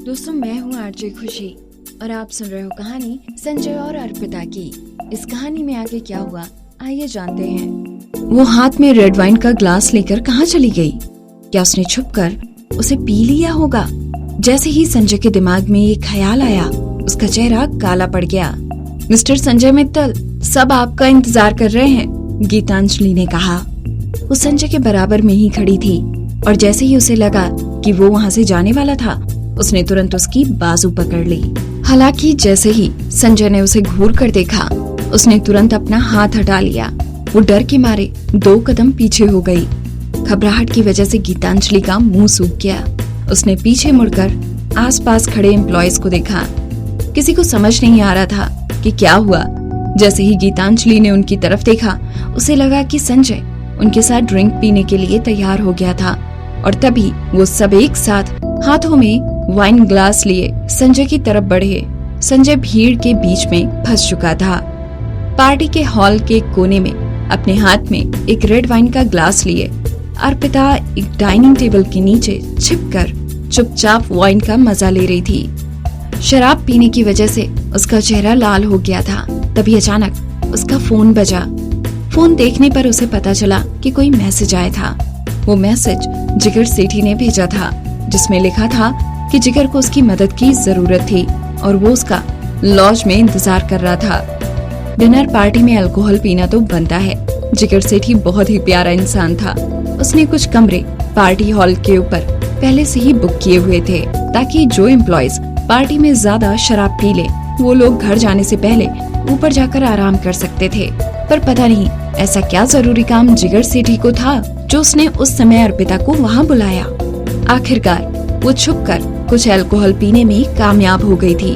दोस्तों, मैं हूँ आरजे खुशी और आप सुन रहे हो कहानी संजय और अर्पिता की। इस कहानी में आगे क्या हुआ, आइए जानते हैं। वो हाथ में रेड वाइन का ग्लास लेकर कहाँ चली गई? क्या उसने छुपकर उसे पी लिया होगा? जैसे ही संजय के दिमाग में ये ख्याल आया, उसका चेहरा काला पड़ गया। मिस्टर संजय मित्तल, सब आपका इंतजार कर रहे हैं, गीतांजलि ने कहा। वो संजय के बराबर में ही खड़ी थी और जैसे ही उसे लगा कि वो वहाँ से जाने वाला था, उसने तुरंत उसकी बाजू पकड़ ली। हालांकि जैसे ही संजय ने उसे घूर कर देखा, उसने तुरंत अपना हाथ हटा लिया। वो डर के मारे 2 कदम पीछे हो गई। घबराहट की वजह से गीतांजलि का मुंह सूख गया। उसने पीछे मुड़कर आसपास खड़े एम्प्लॉयज को देखा। किसी को समझ नहीं आ रहा था कि क्या हुआ। जैसे ही गीतांजलि ने उनकी तरफ देखा, उसे लगा कि संजय उनके साथ ड्रिंक पीने के लिए तैयार हो गया था और तभी वो सब एक साथ हाथों में वाइन ग्लास लिए संजय की तरफ बढ़े। संजय भीड़ के बीच में फंस चुका था। पार्टी के हॉल के कोने में अपने हाथ में एक रेड वाइन का ग्लास लिए अर्पिता एक डाइनिंग टेबल के नीचे छिपकर चुपचाप वाइन का मजा ले रही थी। शराब पीने की वजह से उसका चेहरा लाल हो गया था। तभी अचानक उसका फोन बजा। फोन देखने पर उसे पता चला कि कोई मैसेज आया था। वो मैसेज जिगर सेठी ने भेजा था, जिसमें लिखा था कि जिगर को उसकी मदद की जरूरत थी और वो उसका लॉज में इंतजार कर रहा था। डिनर पार्टी में अल्कोहल पीना तो बनता है। जिगर सेठी बहुत ही प्यारा इंसान था। उसने कुछ कमरे पार्टी हॉल के ऊपर पहले से ही बुक किए हुए थे, ताकि जो एम्प्लॉयज पार्टी में ज्यादा शराब पी ले, वो लोग घर जाने से पहले ऊपर जाकर आराम कर सकते थे। पर पता नहीं ऐसा क्या जरूरी काम जिगर सेठी को था जो उसने उस समय अर्पिता को वहाँ बुलाया। आखिरकार वो छुपकर कुछ अल्कोहल पीने में कामयाब हो गई थी,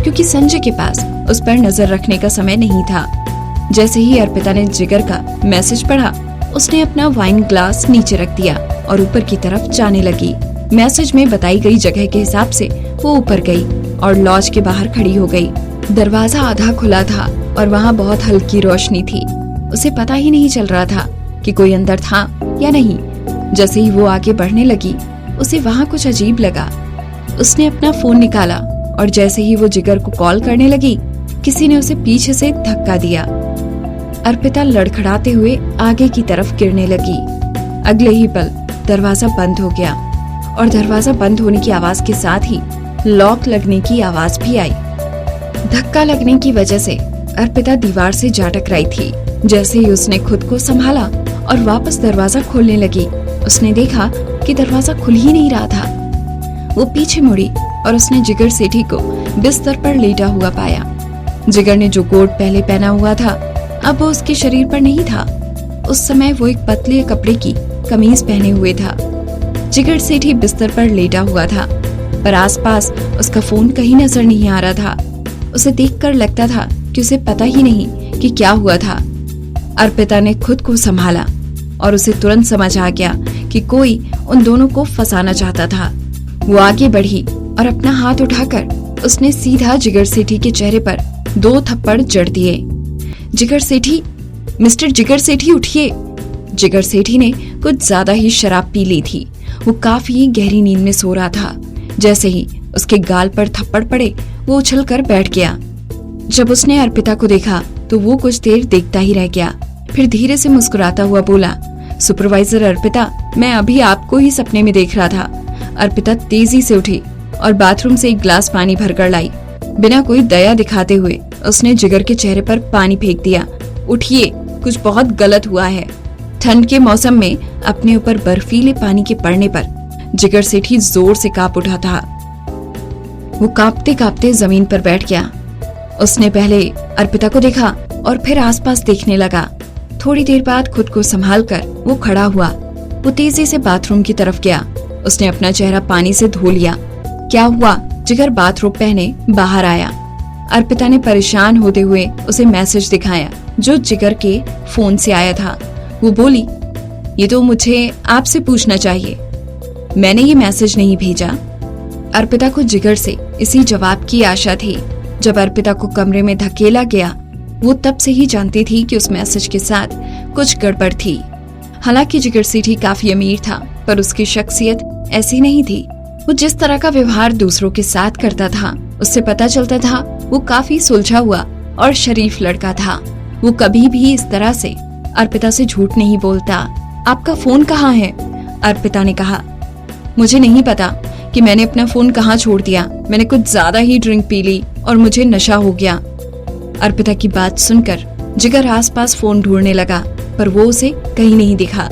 क्योंकि संजय के पास उस पर नजर रखने का समय नहीं था। जैसे ही अर्पिता ने जिगर का मैसेज पढ़ा, उसने अपना वाइन ग्लास नीचे रख दिया और ऊपर की तरफ जाने लगी। मैसेज में बताई गई जगह के हिसाब से वो ऊपर गई और लॉज के बाहर खड़ी हो गई। दरवाजा आधा खुला था और वहाँ बहुत हल्की रोशनी थी। उसे पता ही नहीं चल रहा था कि कोई अंदर था या नहीं। जैसे ही वो आगे बढ़ने लगी, उसे वहाँ कुछ अजीब लगा। उसने अपना फोन निकाला और जैसे ही वो जिगर को कॉल करने लगी, किसी ने उसे पीछे से धक्का दिया। अर्पिता लड़खड़ाते हुए आगे की तरफ गिरने लगी। अगले ही पल दरवाजा बंद हो गया और दरवाजा बंद होने की आवाज के साथ ही लॉक लगने की आवाज भी आई। धक्का लगने की वजह से अर्पिता दीवार से जा टकराई थी। जैसे ही उसने खुद को संभाला और वापस दरवाजा खोलने लगी, उसने देखा कि दरवाजा खुल ही नहीं रहा था। वो पीछे मुड़ी और उसने जिगर सेठी को बिस्तर पर लेटा हुआ पाया। जिगर ने जो कोट पहले पहना हुआ था, अब वो उसके शरीर पर नहीं था। उस समय वो एक पतले कपड़े की कमीज पहने हुए था। जिगर सेठी बिस्तर पर लेटा हुआ था, पर आसपास उसका फोन कहीं नजर नहीं आ रहा था। उसे देखकर लगता था कि उसे पता ही नहीं कि क्या हुआ था। अर्पिता ने खुद को संभाला और उसे तुरंत समझ आ गया कि कोई उन दोनों को फंसाना चाहता था। वो आगे बढ़ी और अपना हाथ उठाकर उसने सीधा जिगर सेठी के चेहरे पर 2 थप्पड़ जड़ दिए। जिगर सेठी, मिस्टर जिगर सेठी, उठिए। जिगर सेठी ने कुछ ज्यादा ही शराब पी ली थी। वो काफी गहरी नींद में सो रहा था। जैसे ही उसके गाल पर थप्पड़ पड़े, वो उछलकर बैठ गया। जब उसने अर्पिता को देखा तो वो कुछ देर देखता ही रह गया। फिर धीरे से मुस्कुराता हुआ बोला, सुपरवाइजर अर्पिता, मैं अभी आपको ही सपने में देख रहा था। अर्पिता तेजी से उठी और बाथरूम से एक गिलास पानी भरकर लाई। बिना कोई दया दिखाते हुए उसने जिगर के चेहरे पर पानी फेंक दिया। उठिए, कुछ बहुत गलत हुआ है। ठंड के मौसम में अपने ऊपर बर्फीले पानी के पड़ने पर जिगर सेठी जोर से कांप उठा था। वो कांपते कांपते जमीन पर बैठ गया। उसने पहले अर्पिता को देखा और फिर आसपास देखने लगा। थोड़ी देर बाद खुद को संभालकर वो खड़ा हुआ। वो तेजी से बाथरूम की तरफ गया। उसने अपना चेहरा पानी से धो लिया। क्या हुआ? जिगर बाथरूम पहने बाहर आया। अर्पिता ने परेशान होते हुए उसे मैसेज दिखाया जो जिगर के फोन से आया था। वो बोली, ये तो मुझे आपसे पूछना चाहिए, मैंने ये मैसेज नहीं भेजा। अर्पिता को जिगर से इसी जवाब की आशा थी। जब अर्पिता को कमरे में धकेला गया, वो तब से ही जानती थी कि उस मैसेज के साथ कुछ गड़बड़ थी। हालांकि जिगर सेठी काफी अमीर था, पर उसकी शख्सियत ऐसी नहीं थी। वो जिस तरह का व्यवहार दूसरों के साथ करता था उससे पता चलता था वो काफी सुलझा हुआ और शरीफ लड़का था। वो कभी भी इस तरह से अर्पिता से झूठ नहीं बोलता। आपका फोन कहाँ है? अर्पिता ने कहा। मुझे नहीं पता कि मैंने अपना फोन कहाँ छोड़ दिया। मैंने कुछ ज्यादा ही ड्रिंक पी ली और मुझे नशा हो गया। अर्पिता की बात सुनकर जिगर आसपास फोन ढूंढने लगा, पर वो उसे कहीं नहीं दिखा।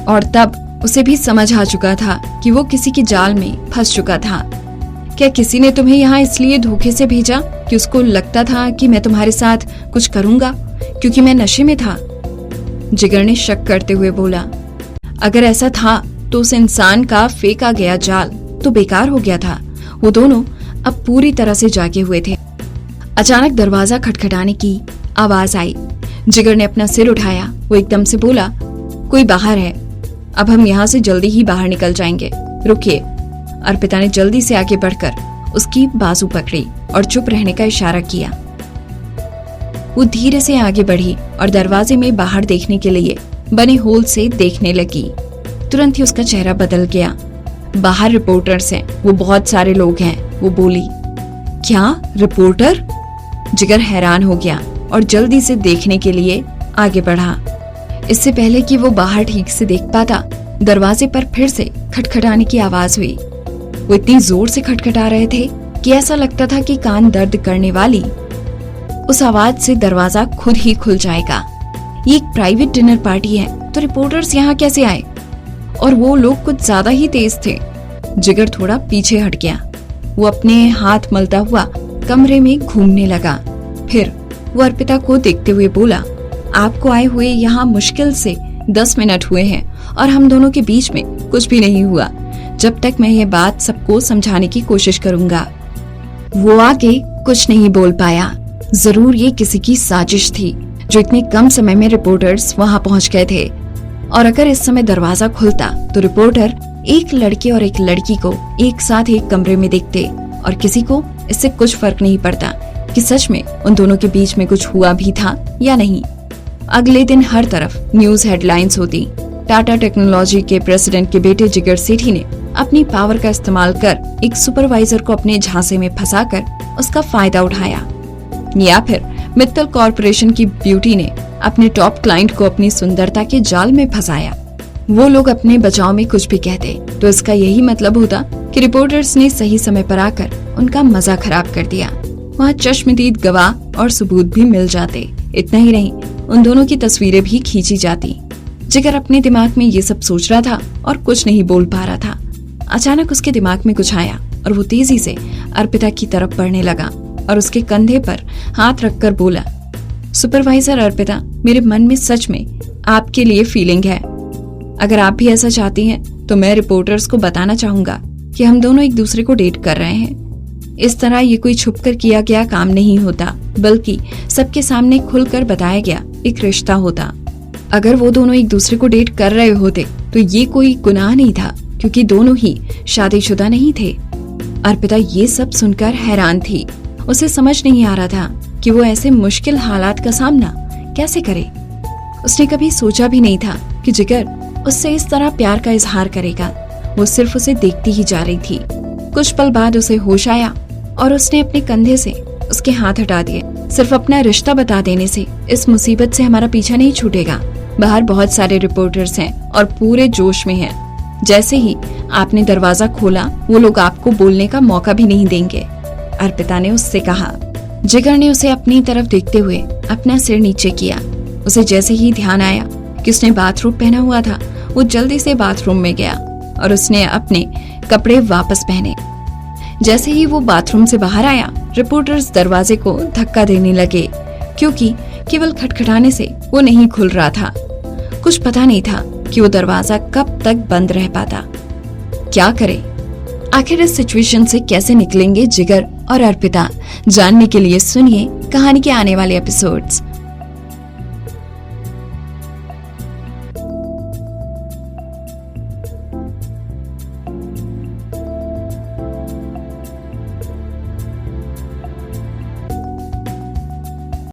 और तब उसे भी समझ आ चुका था कि वो किसी के जाल में फंस चुका था। क्या किसी ने तुम्हें यहाँ इसलिए धोखे से भेजा कि उसको लगता था कि मैं तुम्हारे साथ कुछ करूंगा क्योंकि मैं नशे में था? जिगर ने शक करते हुए बोला। अगर ऐसा था तो उस इंसान का फेंका गया जाल तो बेकार हो गया था। वो दोनों अब पूरी तरह से जागे हुए थे। अचानक दरवाजा खटखटाने की आवाज आई। जिगर ने अपना सिर उठाया। वो एकदम से बोला, कोई बाहर है। अब हम यहाँ से जल्दी ही बाहर निकल जाएंगे। रुकिए। अर्पिता ने जल्दी से आगे बढ़कर उसकी बाजू पकड़ी और चुप रहने का इशारा किया। वो धीरे से आगे बढ़ी और दरवाजे में बाहर देखने के लिए बने होल से देखने लगी। तुरंत ही उसका चेहरा बदल गया। बाहर रिपोर्टर्स हैं, वो बहुत सारे लोग हैं। वो बोली। क्या रिपोर्टर? जिगर हैरान हो गया और जल्दी से देखने के लिए आगे बढ़ा। इससे पहले कि वो बाहर ठीक से देख पाता, दरवाजे पर फिर से खटखटाने की आवाज हुई। वो इतनी जोर से खटखटा रहे थे कि ऐसा लगता था कि कान दर्द करने वाली उस आवाज से दरवाजा खुद ही खुल जाएगा। ये एक प्राइवेट डिनर पार्टी है तो रिपोर्टर्स यहाँ कैसे आए? और वो लोग कुछ ज्यादा ही तेज थे। जिगर थोड़ा पीछे हट गया। वो अपने हाथ मलता हुआ कमरे में घूमने लगा। फिर वो अर्पिता को देखते हुए बोला, आपको आए हुए यहाँ मुश्किल से 10 मिनट हुए हैं और हम दोनों के बीच में कुछ भी नहीं हुआ जब तक मैं ये बात सबको समझाने की कोशिश करूंगा। वो आगे कुछ नहीं बोल पाया। जरूर ये किसी की साजिश थी जो इतने कम समय में रिपोर्टर्स वहाँ पहुँच गए थे। और अगर इस समय दरवाजा खुलता तो रिपोर्टर एक लड़के और एक लड़की को एक साथ एक कमरे में देखते और किसी को इससे कुछ फर्क नहीं पड़ता कि सच में उन दोनों के बीच में कुछ हुआ भी था या नहीं। अगले दिन हर तरफ न्यूज हेडलाइंस होती। टाटा टेक्नोलॉजी के प्रेसिडेंट के बेटे जिगर सेठी ने अपनी पावर का इस्तेमाल कर एक सुपरवाइजर को अपने झांसे में फंसाकर उसका फायदा उठाया। या फिर मित्तल कॉरपोरेशन की ब्यूटी ने अपने टॉप क्लाइंट को अपनी सुंदरता के जाल में फंसाया। वो लोग अपने बचाव में कुछ भी कहते तो इसका यही मतलब होता कि रिपोर्टर्स ने सही समय पर आकर उनका मजा खराब कर दिया। वहाँ चश्मदीद गवाह और सबूत भी मिल जाते। इतना ही नहीं, उन दोनों की तस्वीरें भी खींची जाती। जिगर अपने दिमाग में ये सब सोच रहा था और कुछ नहीं बोल पा रहा था। अचानक उसके दिमाग में कुछ आया और वो तेजी से अर्पिता की तरफ बढ़ने लगा और उसके कंधे पर हाथ रखकर बोला, सुपरवाइजर अर्पिता, मेरे मन में सच में आपके लिए फीलिंग है। अगर आप भी ऐसा चाहती हैं तो मैं रिपोर्टर्स को बताना चाहूंगा कि हम दोनों एक दूसरे को डेट कर रहे हैं। इस तरह ये कोई छुपकर किया गया काम नहीं होता, बल्कि सबके सामने खुलकर बताया गया एक रिश्ता होता। अगर वो दोनों एक दूसरे को डेट कर रहे होते तो ये कोई गुनाह नहीं था, क्योंकि दोनों ही शादीशुदा नहीं थे। अर्पिता ये सब सुनकर हैरान थी। उसे समझ नहीं आ रहा था कि वो ऐसे मुश्किल हालात का सामना कैसे करे। उसने कभी सोचा भी नहीं था कि जिगर उससे इस तरह प्यार का इजहार करेगा। वो सिर्फ उसे देखती ही जा रही थी। कुछ पल बाद उसे होश आया और उसने अपने कंधे से उसके हाथ हटा दिए। सिर्फ अपना रिश्ता बता देने से इस मुसीबत से हमारा पीछा नहीं छूटेगा। बाहर बहुत सारे रिपोर्टर्स हैं और पूरे जोश में हैं। जैसे ही आपने दरवाजा खोला, वो लोग आपको बोलने का मौका भी नहीं देंगे, अर्पिता ने उससे कहा। जिगर ने उसे अपनी तरफ देखते हुए अपना सिर नीचे किया। उसे जैसे ही ध्यान आया कि उसने बाथरूम पहना हुआ था, वो जल्दी से बाथरूम में गया और उसने अपने कपड़े वापस पहने। जैसे ही वो बाथरूम से बाहर आया, रिपोर्टर्स दरवाजे को धक्का देने लगे, क्योंकि केवल खटखटाने से वो नहीं खुल रहा था। कुछ पता नहीं था कि वो दरवाजा कब तक बंद रह पाता। क्या करे? आखिर इस सिचुएशन से कैसे निकलेंगे जिगर और अर्पिता? जानने के लिए सुनिए कहानी के आने वाले एपिसोड्स।